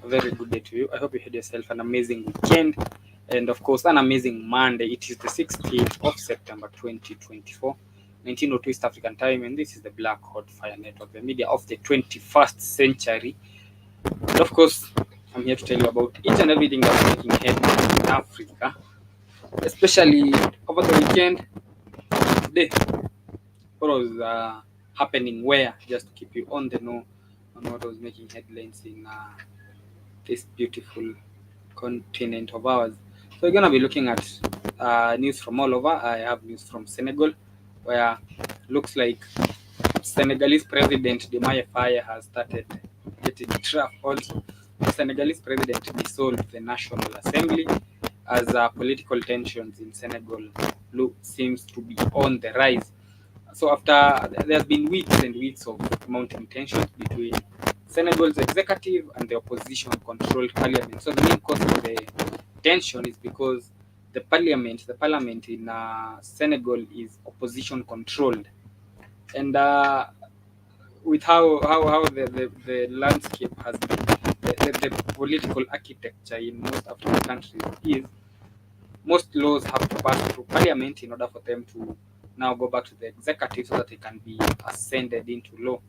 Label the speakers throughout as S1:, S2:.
S1: a very good day to you. I hope you had yourself an amazing weekend and, of course, an amazing Monday. It is the 16th of September 2024, 1902 East African time, and this is the Black Hot Fire Network, the media of the 21st century. And, of course, I'm here to tell you about each and everything that's making headlines in Africa, especially over the weekend. Today, what was happening where, just to keep you on the know on what was making headlines in this beautiful continent of ours. So we're gonna be looking at news from all over. I have news from Senegal, where looks like Senegalese President B.H.F.N has started getting draft also. The Senegalese president dissolved the National Assembly as political tensions in Senegal seems to be on the rise. So after there's been weeks and weeks of mounting tensions between Senegal's executive and the opposition-controlled parliament. So the main cause of the tension is because the parliament in Senegal is opposition-controlled, and with how the landscape has been, the political architecture in most African countries is most laws have to pass through parliament in order for them to now go back to the executive so that they can be ascended into law.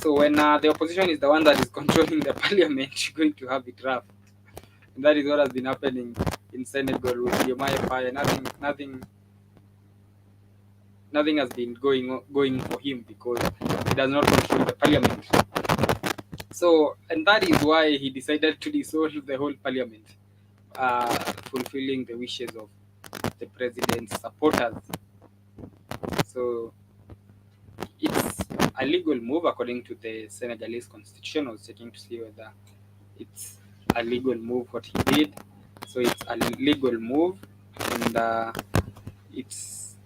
S1: So when the opposition is the one that is controlling the parliament, you're going to have it rough. And that is what has been happening in Senegal with Diomaye. Nothing has been going for him because he does not control the parliament. So, and that is why he decided to dissolve the whole parliament, fulfilling the wishes of the president's supporters. So it's a legal move according to the Senegalese constitution. I was checking to see whether it's a legal move what he did. So it's a legal move, and it's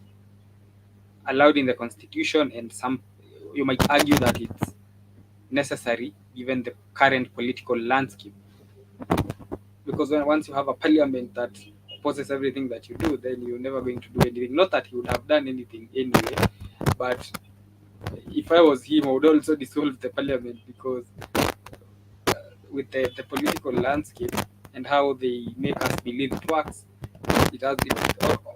S1: allowed in the constitution, and some you might argue that it's necessary given the current political landscape, because once you have a parliament that opposes everything that you do, then you're never going to do anything. Not that he would have done anything anyway, but if I was him, I would also dissolve the parliament, because with the political landscape and how they make us believe it works,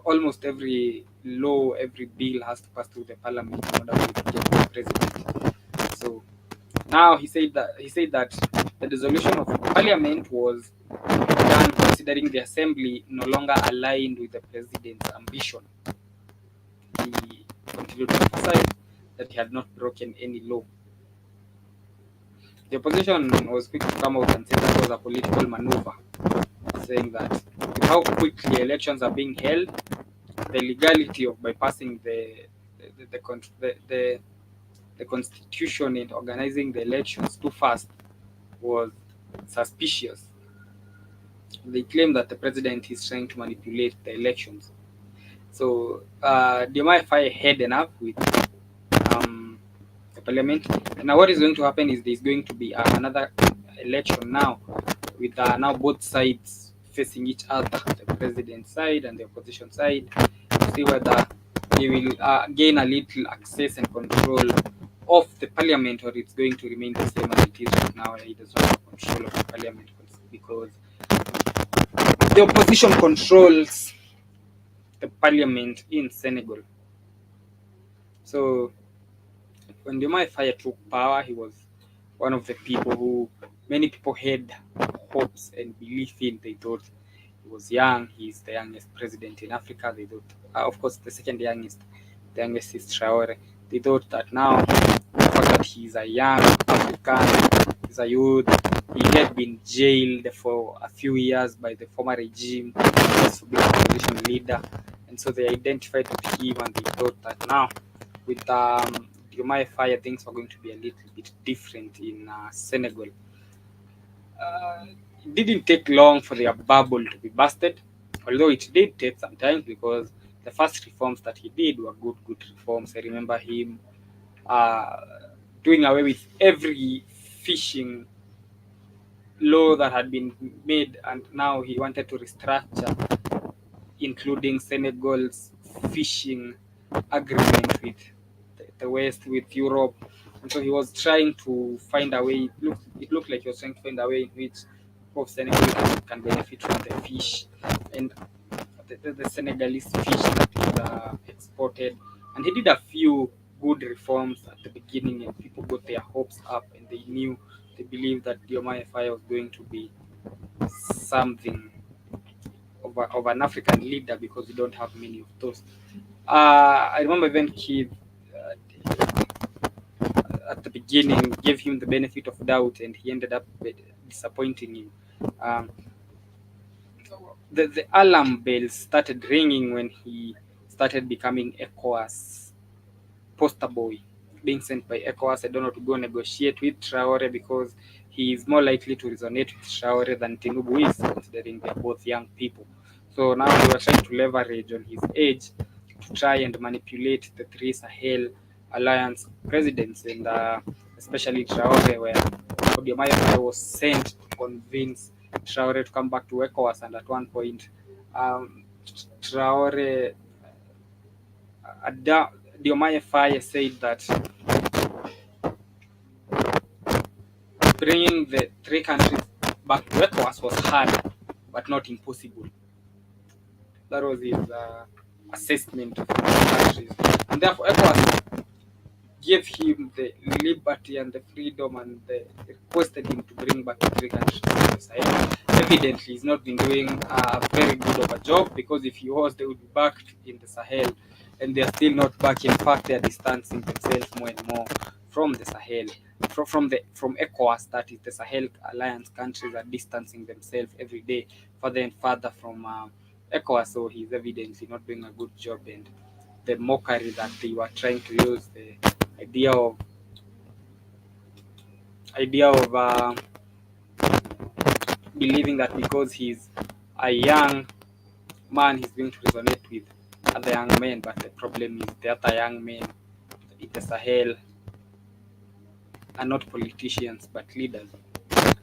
S1: almost every law, every bill has to pass through the parliament in order to get to the president. So now he said that the dissolution of parliament was done considering the assembly no longer aligned with the president's ambition. He continued to emphasize that he had not broken any law. The opposition was quick to come out and say that was a political maneuver, saying that with how quickly elections are being held, the legality of bypassing the constitution and organizing the elections too fast was suspicious. They claim that the president is trying to manipulate the elections. So Diomaye had enough with the parliament. And now what is going to happen is there's going to be another election now, with now both sides facing each other, the president side and the opposition side, to see whether they will gain a little access and control of the parliament, or it's going to remain the same as it is right now. He does not have control of the parliament because the opposition controls the parliament in Senegal. So when Diomaye took power, he was one of the people who many people had hopes and belief in. They thought he was young. He's the youngest president in Africa. They thought, of course, the youngest is Traore. They thought that now, the fact that he's a young African, he's a youth, he had been jailed for a few years by the former regime just for being a opposition leader, and so they identified with him, and they thought that now, with Diomaye, things were going to be a little bit different in Senegal. It didn't take long for their bubble to be busted, although it did take some time, because the first reforms that he did were good reforms. I remember him doing away with every fishing law that had been made, and now he wanted to restructure, including Senegal's fishing agreement with the West, with Europe, And so he was trying to find a way. It looked like he was trying to find a way in which of Senegal can benefit from the fish and the Senegalese fish that is exported. And he did a few good reforms at the beginning, and people got their hopes up, and they believed that Diomaye Faye was going to be something of an African leader, because we don't have many of those. I remember even Keith at the beginning gave him the benefit of doubt, and he ended up disappointing him. Um, the alarm bells started ringing when he started becoming ECOWAS poster boy, being sent by ECOWAS, I don't know, to go negotiate with Traore, because he is more likely to resonate with Traore than Tinubu is, considering they're both young people. So now they were trying to leverage on his age to try and manipulate the three Sahel alliance presidents, and especially Traore, where Diomaye was sent to convince Traore to come back to ECOWAS, and at one point, Traore, Diomaye Faye said that bringing the three countries back to ECOWAS was hard, but not impossible. That was his assessment of the countries. And therefore, ECOWAS gave him the liberty and the freedom, and requested him to bring back the three countries to the Sahel. Evidently, he's not been doing a very good of a job, because if he was, they would be back in the Sahel, and they're still not back. In fact, they're distancing themselves more and more from the Sahel. From ECOWAS, that is the Sahel alliance countries, are distancing themselves every day further and further from ECOWAS. So he's evidently not doing a good job, and the mockery that they were trying to use, the idea of believing that because he's a young man, he's going to resonate with other young men. But the problem is the other young men in the Sahel are not politicians but leaders.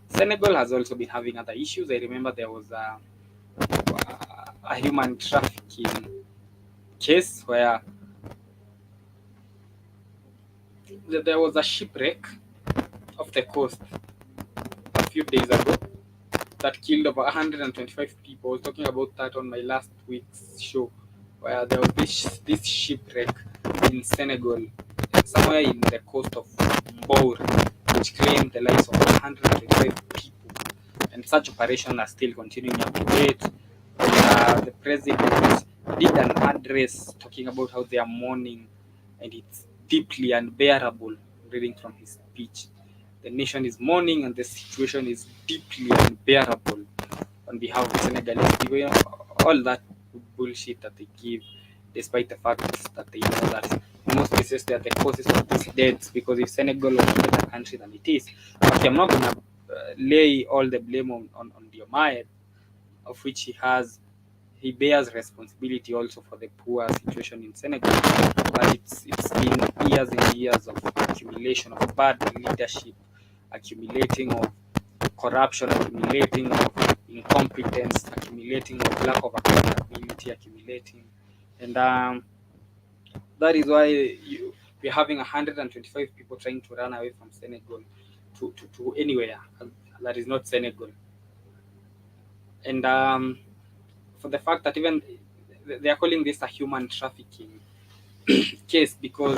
S1: Senegal has also been having other issues. I remember there was a human trafficking case where there was a shipwreck off the coast a few days ago that killed over 125 people. I was talking about that on my last week's show, where there was this shipwreck in Senegal, somewhere in the coast of Mbour, which claimed the lives of 125 people. And such operations are still continuing up to date. The president did an address talking about how they are mourning, and it's deeply unbearable. Reading from his speech, the nation is mourning, and the situation is deeply unbearable on behalf of the Senegalese people. You know, all that bullshit that they give, despite the fact that they know that in most cases they are the causes of these deaths, because if Senegal was a better country than it is. But I'm not going to lay all the blame on Diomaye, of which he bears responsibility also for the poor situation in Senegal. But it's been years and years of accumulation of bad leadership, accumulating of corruption, accumulating of incompetence, accumulating of lack of accountability, accumulating, and that is why we're having 125 people trying to run away from Senegal to anywhere that is not Senegal. And for the fact that even they are calling this a human trafficking case, because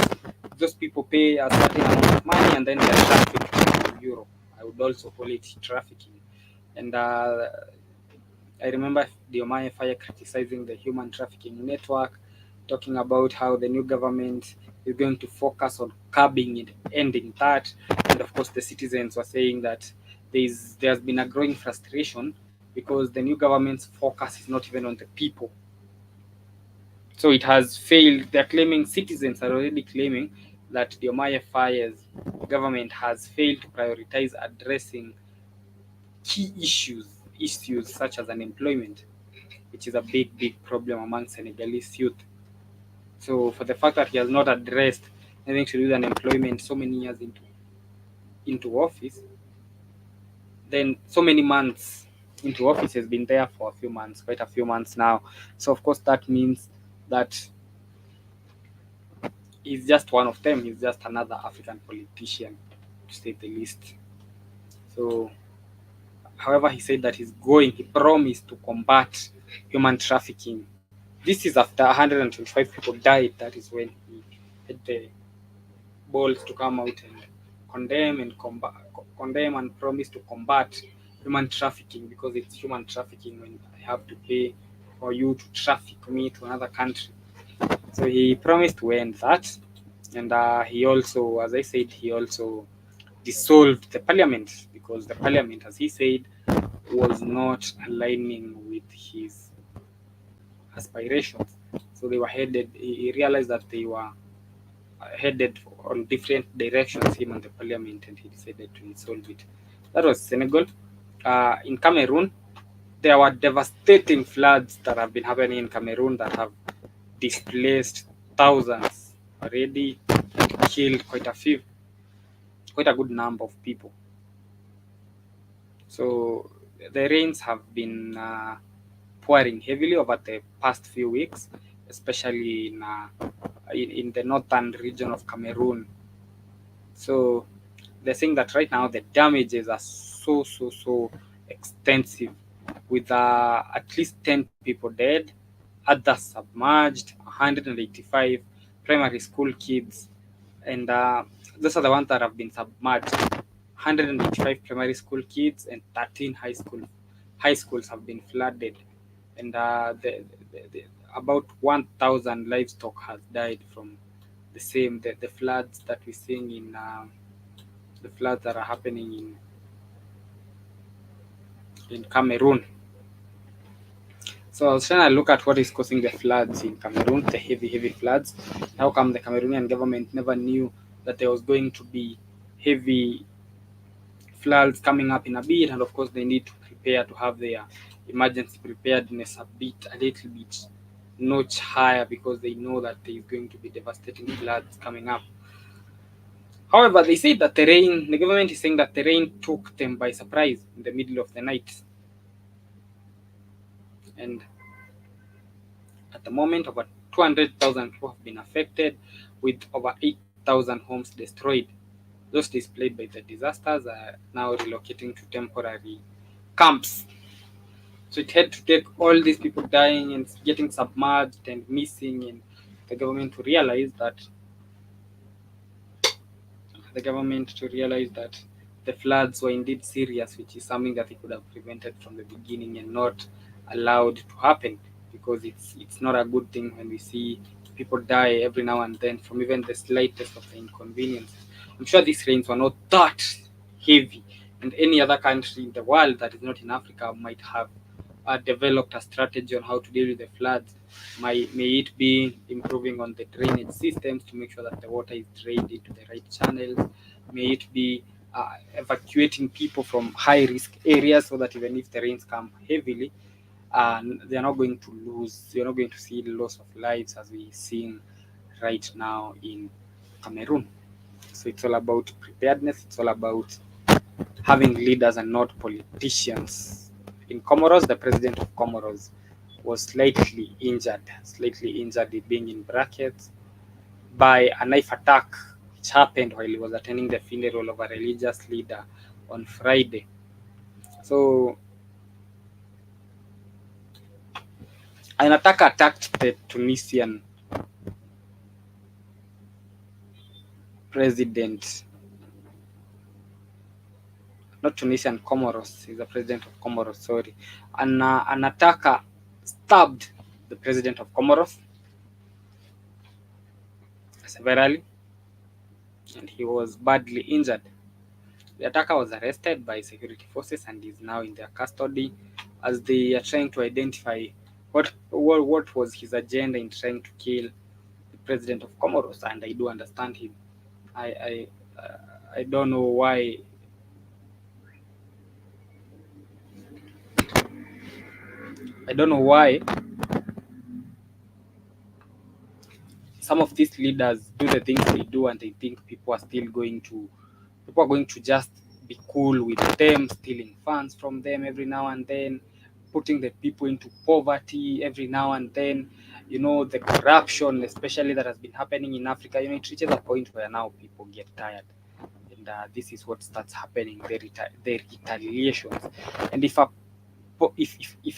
S1: those people pay a certain amount of money and then they are trafficked to Europe. I would also call it trafficking. And I remember Diomaye Faye criticizing the human trafficking network, talking about how the new government is going to focus on curbing it, ending that. And of course, the citizens were saying that there's been a growing frustration, because the new government's focus is not even on the people. So it has failed. They're claiming, citizens are already claiming, that Diomaye Faye's government has failed to prioritize addressing key issues such as unemployment, which is a big problem among Senegalese youth. So for the fact that he has not addressed anything to do with unemployment so many years into office, then so many months into office, has been there for a few months, quite a few months now. So of course that means that he's just one of them. He's just another African politician, to say the least. So, however, he said that he promised to combat human trafficking. This is after 125 people died. That is when he had the balls to come out and condemn and promise to combat human trafficking, because it's human trafficking when I have to pay for you to traffic me to another country. So he promised to end that, and he also, as I said, he also dissolved the parliament, because the parliament, as he said, was not aligning with his aspirations. So they were headed. He realized that they were headed on different directions, him and the parliament, and he decided to dissolve it. That was Senegal. In Cameroon, there were devastating floods that have been happening in Cameroon that have displaced thousands already, killed quite a good number of people. So the rains have been pouring heavily over the past few weeks, especially in the northern region of Cameroon. So they're saying that right now the damages are so extensive, with at least 10 people dead, others submerged, 185 primary school kids, and those are the ones that have been submerged. 185 primary school kids and 13 high schools have been flooded, and the, about 1,000 livestock has died from the floods that we're seeing the floods that are happening in Cameroon. So I was trying to look at what is causing the floods in Cameroon, the heavy floods. How come the Cameroonian government never knew that there was going to be heavy floods coming up in a bit? And of course, they need to prepare to have their emergency preparedness a little bit notch higher, because they know that there is going to be devastating floods coming up. However, they say that the government is saying that the rain took them by surprise in the middle of the night. And at the moment, over 200,000 people have been affected, with over 8,000 homes destroyed. Those displaced by the disasters are now relocating to temporary camps. So it had to take all these people dying and getting submerged and missing, and the government to realize that the floods were indeed serious, which is something that they could have prevented from the beginning and not allowed to happen, because it's not a good thing when we see people die every now and then from even the slightest of the inconvenience. I'm sure these rains were not that heavy, and any other country in the world that is not in Africa might have developed a strategy on how to deal with the floods. May it be improving on the drainage systems to make sure that the water is drained into the right channels. May it be evacuating people from high risk areas, so that even if the rains come heavily, they're not going to lose. You're not going to see the loss of lives as we're seeing right now in Cameroon. So it's all about preparedness. It's all about having leaders and not politicians. In Comoros, the president of Comoros was slightly injured, being in brackets, by a knife attack which happened while he was attending the funeral of a religious leader on Friday. So an attacker attacked the Tunisian president, not Tunisian, Comoros. He's the president of Comoros, sorry. An attacker stabbed the president of Comoros severely, and he was badly injured. The attacker was arrested by security forces and is now in their custody, as they are trying to identify what was his agenda in trying to kill the president of Comoros. And I do understand him. I don't know why. I don't know why some of these leaders do the things they do, and they think people are going to just be cool with them, stealing funds from them every now and then, putting the people into poverty every now and then, the corruption, especially that has been happening in Africa, it reaches a point where now people get tired. And this is what starts happening, the retaliations. And if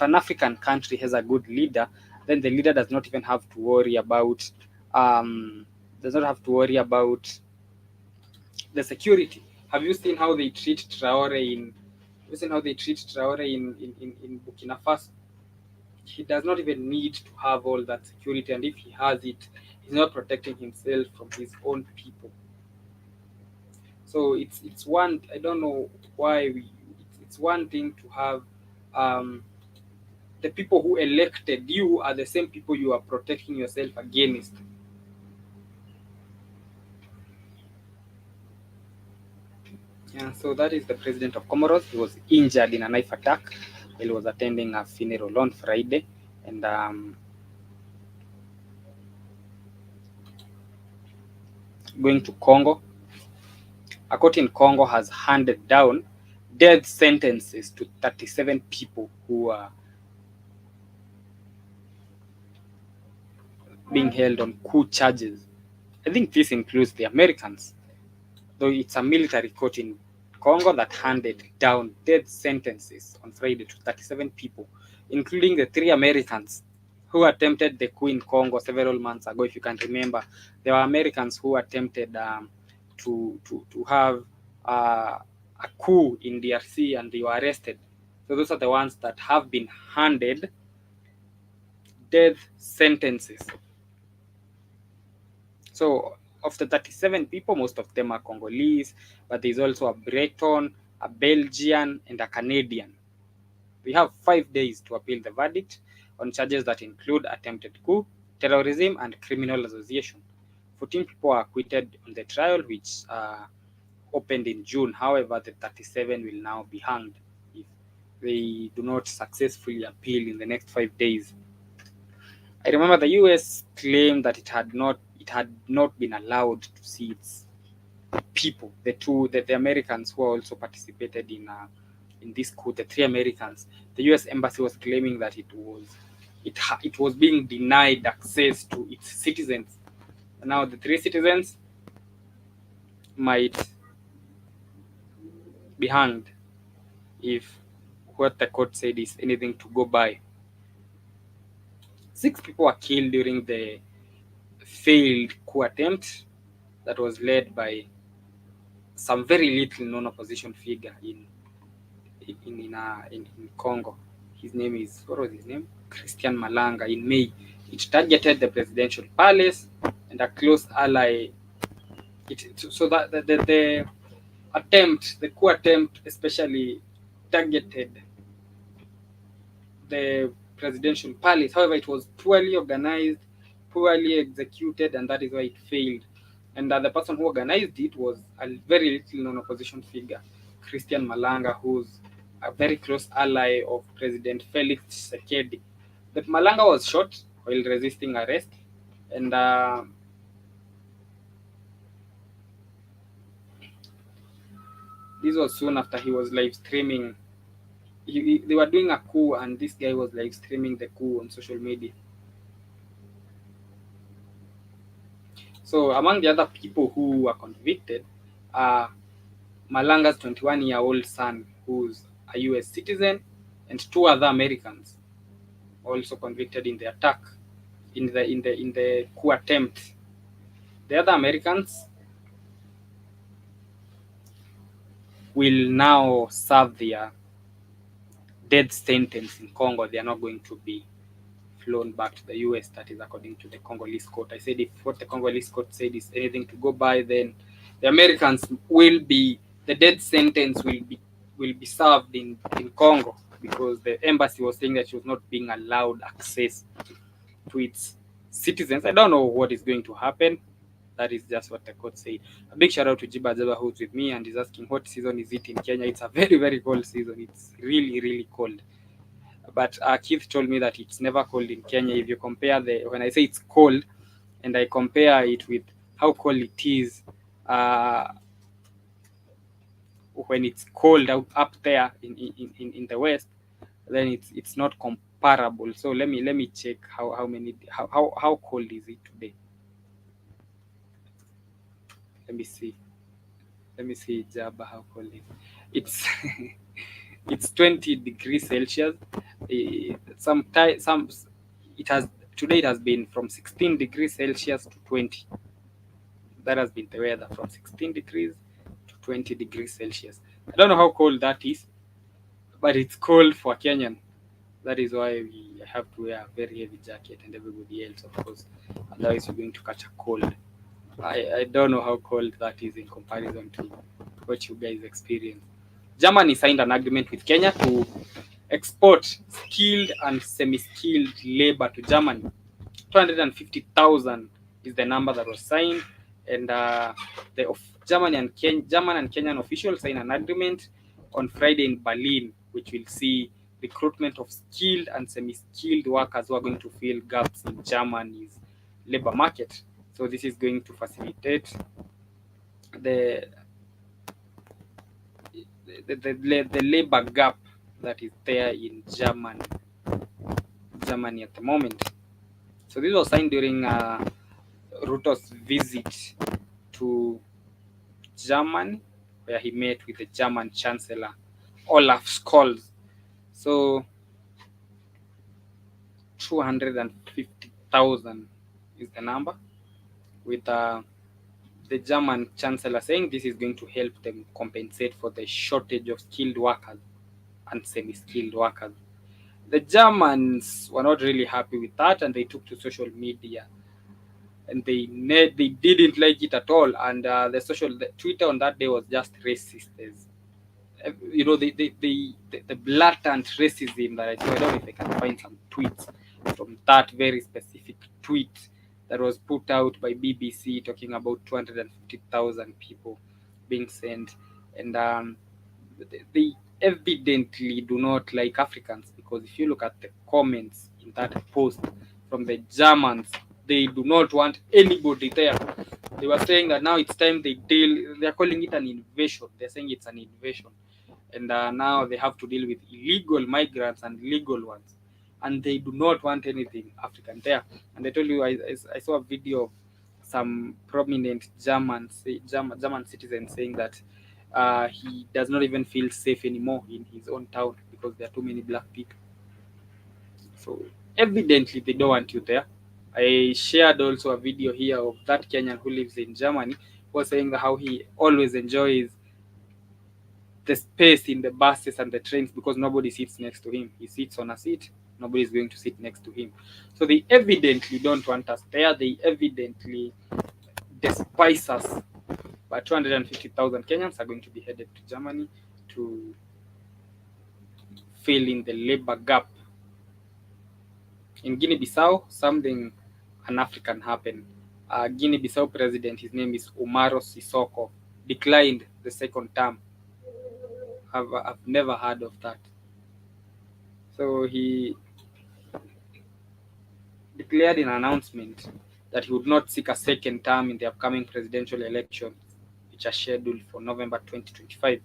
S1: an African country has a good leader, then the leader does not even have to worry about does not have to worry about the security. Have you seen how they treat Traore in Burkina Faso? He does not even need to have all that security, and if he has it, he's not protecting himself from his own people. So it's one, I don't know why it's one thing to have the people who elected you are the same people you are protecting yourself against. Yeah, so that is the president of Comoros. He was injured in a knife attack while he was attending a funeral on Friday. And going to Congo, a court in Congo has handed down death sentences to 37 people who are being held on coup charges. I think this includes the Americans, though it's a military court in Congo that handed down death sentences on Friday to 37 people, including the 3 Americans who attempted the coup in Congo several months ago. If you can remember, there were Americans who attempted to have a coup in DRC, and they were arrested. So those are the ones that have been handed death sentences. So of the 37 people, most of them are Congolese, but there's also a Breton, a Belgian, and a Canadian. We have 5 days to appeal the verdict on charges that include attempted coup, terrorism, and criminal association. 14 people are acquitted on the trial, which opened in June. However, the 37 will now be hanged if they do not successfully appeal in the next 5 days. I remember the US claimed that it had not been allowed to see its people, the Americans who also participated in this coup, the 3 Americans. The US embassy was claiming that it was being denied access to its citizens. Now the 3 citizens might be hanged if what the court said is anything to go by. 6 people were killed during the failed coup attempt that was led by some very little known opposition figure in Congo. His name is, what was his name? Christian Malanga. In May, it targeted the presidential palace and a close ally. So that the coup attempt, especially targeted the presidential palace. However, it was poorly organized, poorly executed, and that is why it failed. And the person who organized it was a very little known opposition figure, Christian Malanga, who's a very close ally of President Felix Tshisekedi. But Malanga was shot while resisting arrest, and this was soon after he was live streaming. They were doing a coup, and this guy was live streaming the coup on social media. So among the other people who were convicted, Malanga's 21-year-old son, who's a US citizen, and 2 other Americans also convicted in the attack, in the coup attempt. The other Americans will now serve their death sentence in Congo. They are not going to be flown back to the US. That is according to the Congolese court. I said if what the Congolese court said is anything to go by, then the Americans the death sentence will be served in Congo, because the embassy was saying that she was not being allowed access to its citizens. I don't know what is going to happen. That is just what the court said. A big shout out to Jiba Zeba, who's with me and is asking what season is it in Kenya. It's a very, very cold season. It's really, really cold. But Keith told me that it's never cold in Kenya. If you compare when I say it's cold, and I compare it with how cold it is when it's cold up there in the west, then it's not comparable. So let me check how cold is it today. Let me see. Let me see Jaba how cold it is. It's it's 20 degrees Celsius. Some it has today it has been from 16 degrees Celsius to 20. That has been the weather from 16 degrees to 20 degrees Celsius. I don't know how cold that is, but it's cold for Kenyan. That is why we have to wear a very heavy jacket, and everybody else, of course. Otherwise, you're going to catch a cold. I don't know how cold that is in comparison to what you guys experience. Germany signed an agreement with Kenya to export skilled and semi-skilled labor to Germany. 250,000 is the number that was signed, and German and Kenyan officials signed an agreement on Friday in Berlin, which will see recruitment of skilled and semi-skilled workers who are going to fill gaps in Germany's labor market. So this is going to facilitate the the labor gap that is there in Germany at the moment. So this was signed during Ruto's visit to Germany, where he met with the German Chancellor Olaf Scholz. So 250,000 is the number, with the German Chancellor saying this is going to help them compensate for the shortage of skilled workers and semi-skilled workers. The Germans were not really happy with that, and they took to social media, and they didn't like it at all. And the Twitter on that day was just racist. You know, the blatant racism that I saw. I don't know if I can find some tweets from that very specific tweet that was put out by BBC talking about 250,000 people being sent, and they evidently do not like Africans, because if you look at the comments in that post from the Germans, they do not want anybody there. They were saying that now it's time they're calling it an invasion. They're saying it's an invasion. And now they have to deal with illegal migrants and legal ones. And they do not want anything African there. And I told you, I saw a video of some prominent German citizens saying that he does not even feel safe anymore in his own town because there are too many black people. So evidently they don't want you there. I shared also a video here of that Kenyan who lives in Germany, who was saying how he always enjoys the space in the buses and the trains because nobody sits next to him. He sits on a seat, nobody is going to sit next to him. So they evidently don't want us there. They evidently despise us. But 250,000 Kenyans are going to be headed to Germany to fill in the labor gap. In Guinea-Bissau, something un-African happened. Guinea-Bissau president, his name is Umaro Sissoco, declined the second term. I've never heard of that. So he declared in an announcement that he would not seek a second term in the upcoming presidential elections, which are scheduled for November 2025.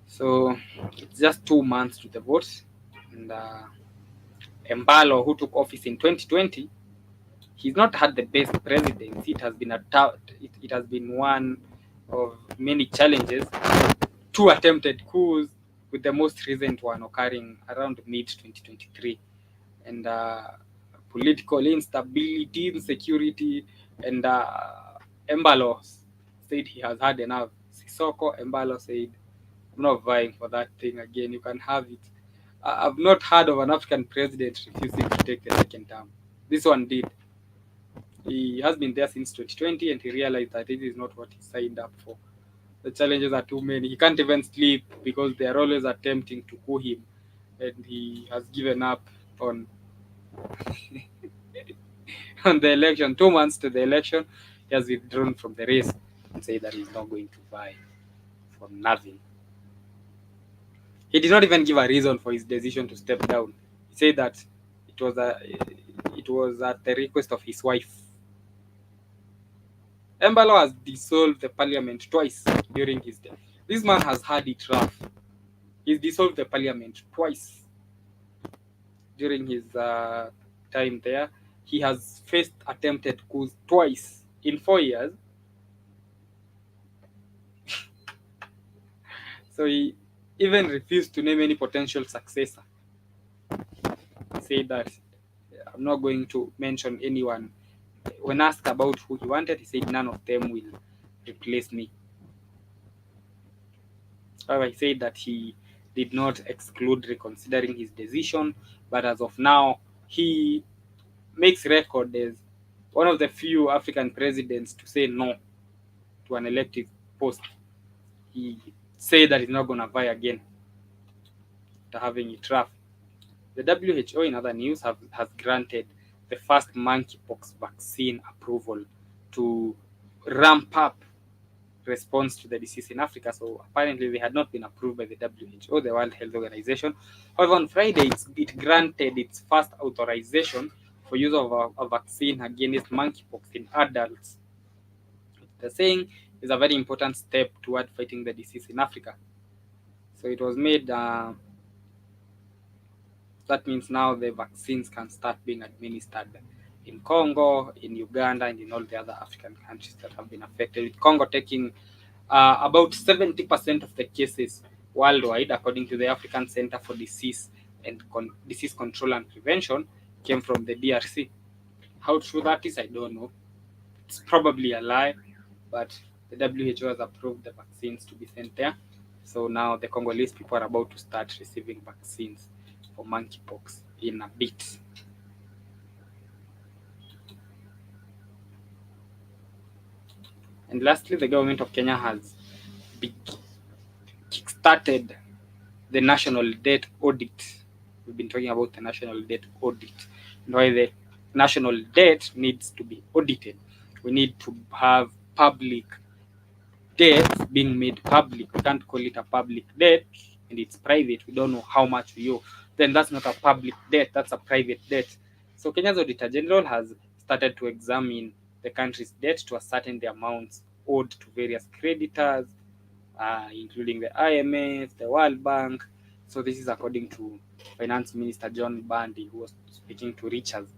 S1: So it's just 2 months to the vote. And Embalo, who took office in 2020, he's not had the best presidency. It has been it has been one of many challenges. 2 attempted coups, with the most recent one occurring around mid-2023. And political instability, insecurity, and Embalo said he has had enough. Sissoko Embalo said, I'm not vying for that thing again. You can have it. I've not heard of an African president refusing to take the second term. This one did. He has been there since 2020, and he realized that it is not what he signed up for. The challenges are too many. He can't even sleep because they are always attempting to coup him, and he has given up on on the election. 2 months to the election, he has withdrawn from the race and said that he's not going to vie for nothing. He did not even give a reason for his decision to step down. He said that it was at the request of his wife. Embalo has dissolved the parliament twice during his death. This man has had it rough. He's dissolved the parliament twice. during his time there. He has faced attempted coups twice in 4 years. So he even refused to name any potential successor. He said that I'm not going to mention anyone. When asked about who he wanted, he said none of them will replace me. However, he said that he did not exclude reconsidering his decision, but as of now, he makes record as one of the few African presidents to say no to an elective post. He said that he's not going to vie again after having it rough. The WHO, in other news, has granted the first monkeypox vaccine approval to ramp up response to the disease in Africa. So apparently they had not been approved by the WHO, the World Health Organization. However, on Friday, it granted its first authorization for use of a vaccine against monkeypox in adults. The saying is a very important step toward fighting the disease in Africa. So it was made, that means now the vaccines can start being administered in Congo, in Uganda, and in all the other African countries that have been affected, with Congo taking about 70% of the cases worldwide, according to the African Center for Disease and Disease Control and Prevention, came from the DRC. How true that is, I don't know. It's probably a lie, but the WHO has approved the vaccines to be sent there. So now the Congolese people are about to start receiving vaccines for monkeypox in a bit. And lastly, the government of Kenya has kickstarted the national debt audit. We've been talking about the national debt audit and why the national debt needs to be audited. We need to have public debt being made public. We can't call it a public debt and it's private. We don't know how much we owe. Then that's not a public debt, that's a private debt. So Kenya's Auditor General has started to examine the country's debt to ascertain the amounts owed to various creditors, including the IMF, the World Bank. So this is according to Finance Minister John Bandi, who was speaking to Richards.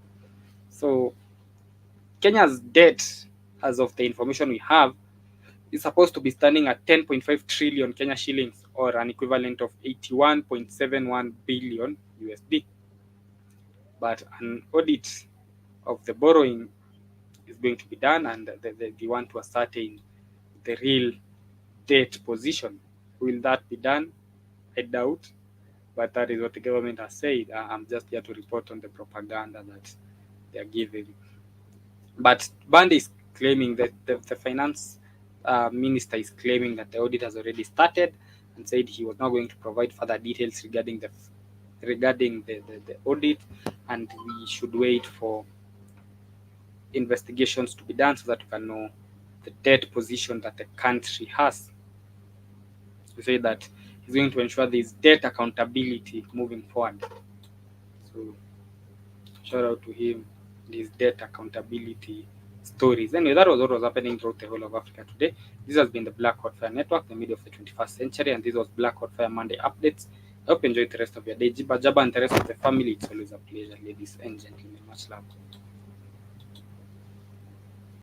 S1: So Kenya's debt, as of the information we have, is supposed to be standing at 10.5 trillion Kenya shillings, or an equivalent of 81.71 billion USD. But an audit of the borrowing is going to be done, and they want to ascertain the real debt position. Will that be done? I doubt, but that is what the government has said. I'm just here to report on the propaganda that they are giving. But Band is claiming that the finance minister is claiming that the audit has already started, and said he was not going to provide further details regarding the audit, and we should wait for investigations to be done so that we can know the debt position that the country has. We say that he's going to ensure there is debt accountability moving forward. So shout out to him, his debt accountability stories. Anyway, that was what was happening throughout the whole of Africa today. This has been the Black Hot Fire Network, the media of the 21st century, and this was Black Hot Fire Monday updates. I hope you enjoyed the rest of your day. Jiba Jaba and the rest of the family. It's always a pleasure, ladies and gentlemen. Much love.